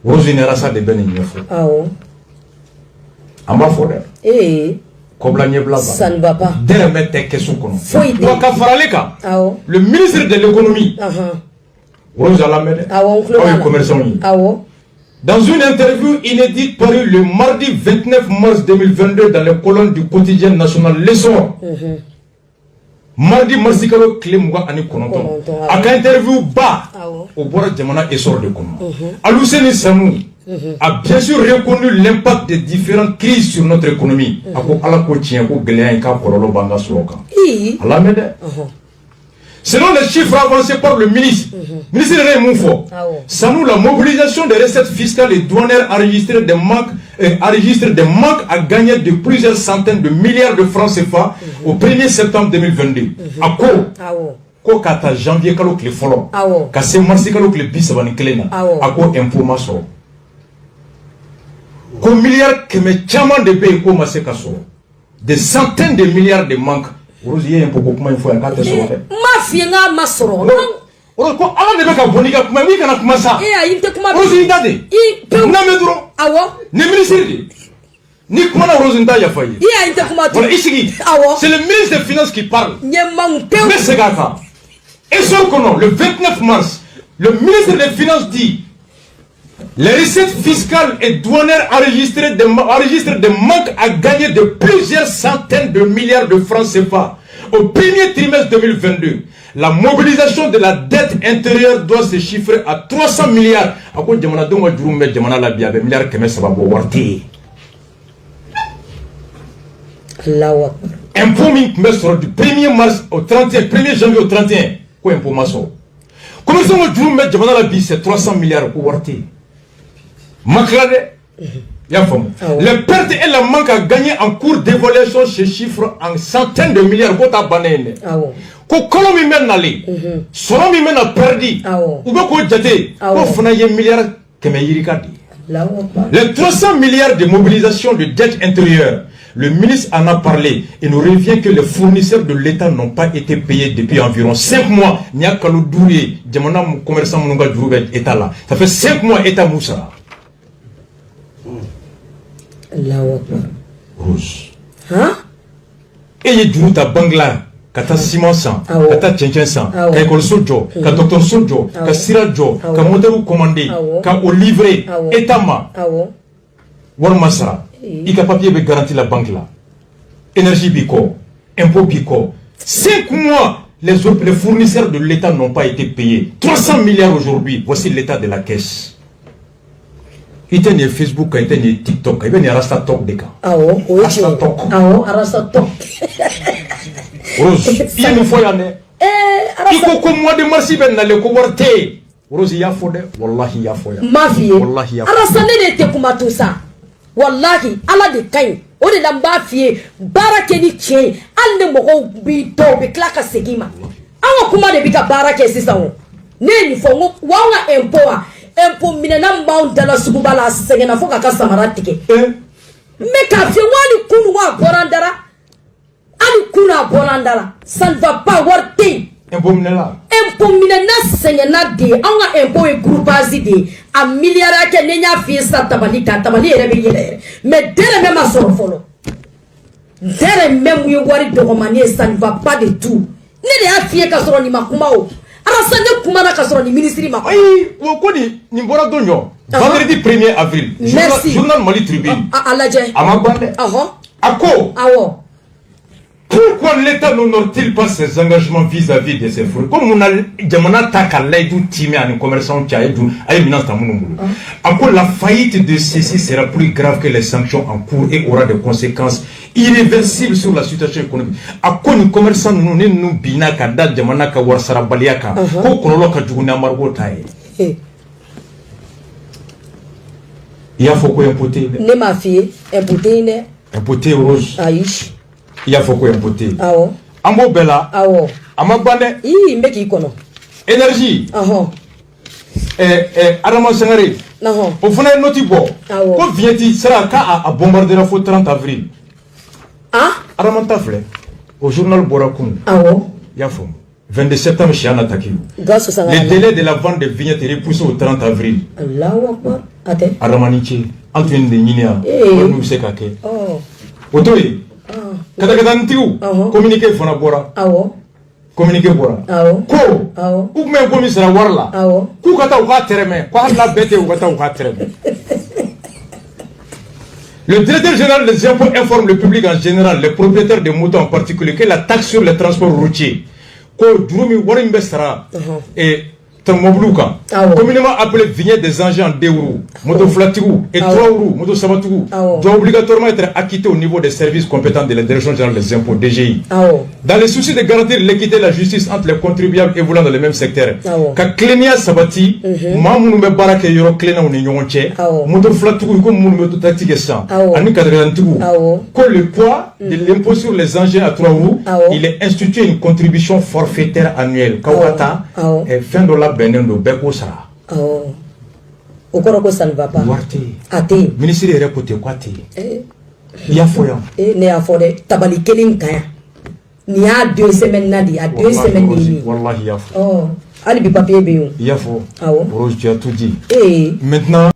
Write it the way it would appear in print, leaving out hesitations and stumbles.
Rosine Rassa de Beninefo. Ah oh. Amba Fodé. Eh. Ça ne va pas. Le ministre de l'économie, dans une interview inédite parue le mardi 29 mars 2022 dans les colonnes du quotidien national L'Essor, mardi Marsikalo Klemouga Ani Kononton, à interview bas au bord de Jamana Essor de Kono. Aluseni Samou a bien sûr reconnu l'impact des différentes crises sur notre économie. Selon les chiffres avancés par le ministre Raymond Fo, Samou, la mobilisation des recettes fiscales et douanières enregistre des manques à gagner de plusieurs centaines de milliards de francs CFA au 1er septembre 2022. À quoi ko kata janvier kalo kle folo ka se marsi kalo kle bisabani kelena ako impôt maso ko milliards que me chama de be ko masse kaso des centaines de milliards de manque rosier impôt ko kuma info en kata so ma fienga masoro ko ala de be ka bonika kuma wi kana kuma sa inte kuma rosier dade na me duro awo ne ministre ni kuma na rosinda ya fayi inte kuma c'est le ministre des finances qui parle mais c'est gata. Et sur le 29 mars, le ministre des Finances dit les recettes fiscales et douanières enregistrent des manques à gagner de plusieurs centaines de milliards de francs CFA. Au premier trimestre 2022, la mobilisation de la dette intérieure doit se chiffrer à 300 milliards. Impôt du 1er mars au 31, 1er janvier au 31. Quoi information? Comment ça on joue mettre devant la vie c'est 300 milliards pour warté. Macrade, y'a femme. Les pertes et le manque à gagner en cours d'évaluation se chiffrent en centaines de milliards. Quoi t'as banné? Quoi colomi mène aller? Solomi mène à perdu. Ou bien quoi jate? Quoi fanaye milliards que me yirikadi? Les 300 milliards de mobilisation de dette intérieure. Le ministre en a parlé et nous revient que les fournisseurs de l'État n'ont pas été payés depuis environ 5 mois. Ça fait 5 mois État Moussa. Rose. Hein? Et il y a Bangla, Kata Simon San, Kata Tchenchen San, Kata Ekol Sojo, Kata Docteur Sojo, Kata Sira Jo, Kata Modèle Commandé, Kata Olivré, Etama, Warmasa. Il y a papier qui garantit la banque là. Énergie Bico, impôt Bico. 5 mois, les fournisseurs de l'État n'ont pas été payés. 300 milliards aujourd'hui. Voici l'état de la caisse. Il y a Facebook, il y a TikTok, il y a Rasta Talk des cas. Rasta Talk. Rasta Talk. Rose, il y a une fois, il y a il faut que moi de Marsi ben na le coworte. Rose, il y a fondé. Wallahi, il y a fondé. Ma fille. Wallahi, il y a fondé. Rasta ne te kuma tout ça. Wallahi, ala de kain. O de la mbafie, barake ni tien, al ne mogo bi to be klaka segima. Awa kuma de bika barake sisa o. Ne ni fongo wanga empo minena mount de la subala segena foka ka samaratike. Me ka fi wani kunu wa borandara. Ali kuna borandara. Ça ne va pas worter. Empo minena segena de anga empo e groupasi de a milliard ke nenya fi sa tabali rebe yele. Mais dere même à son follow. Dere même wi wari de romanie ça ne va pas du tout. Ne de afie ka soro ni makumao. Arasane kumana ka soro ni ministre ma. Ai, wo ko ni mbora donjo. Vendredi 1er avril. Journal Mali Tribune. Alaje. Amabande. Ako. Awo. Pourquoi l'État n'honore-t-il pas ses engagements vis-à-vis de ses fruits? Comme on a Djamana Takalai du Timé à un commerçant qui a eu la faillite de ceci sera plus grave que les sanctions en cours et aura des conséquences irréversibles sur la situation économique. À quoi nous commerçants nous bina kada Djamana ka warsara baliaka ko kololo ka juguna margo tae. Il y a faut quoi impoter. Ne ma fille impoter ne. Impoter Rose. Aïch. Il y a faut quoi impoter. Awo. Ambo bella. Awo. Amabane. Mbeki kono. Énergie. Adama Sangare. Au fond, il noti bo. Quand vient-il sera à bombarder la faute 30 avril. Ah? Adama Tafle. Au journal Borakoun. Awo. Yafo. 22 septembre, chez Anataki. Le délai de la vente des vignettes est repoussé au 30 avril. Allahu Akbar. Ate. Aramanichi, Antoine de Ninia, nous c'est kake. Otoy. Katakantiu, communiquer Fonabora. Communiquer Bora. Ko, ou même commissaire Warla. Koukata ou Katereme, quoi la bête ou Kata ou Katereme. Le directeur général des impôts informe le public en général, les propriétaires de motos en particulier, que la taxe sur le transport routier, et communément appelé vignette des engins en 2 roues, moto flatigou et 3 roues, moto sabatou, doit obligatoirement être acquitté au niveau des services compétents de la direction générale des impôts, DGI. Dans le souci de garantir l'équité et la justice entre les contribuables évoluant dans le même secteur, quand Klenia Sabati, Mamou Barake Yoro Klena ou Nyonche, moto flatigou comme moto tactique sans, Anni Kadrantigou, que le poids de l'impôt sur les engins à 3 roues, il est institué une contribution forfaitaire annuelle. Kawata, fin de la Benendo Beko Sara. Okoro ça ne va pas. Ate. Ministre est réputé quoi te? Yafoya. Ne afode tabali kelin kaya. Ni a 2 semaines nadi, a 2 semaines ni. Wallahi yafo. Oh, ali bi papier be yo. Yafo. Awo. Rose tu as tout dit. Maintenant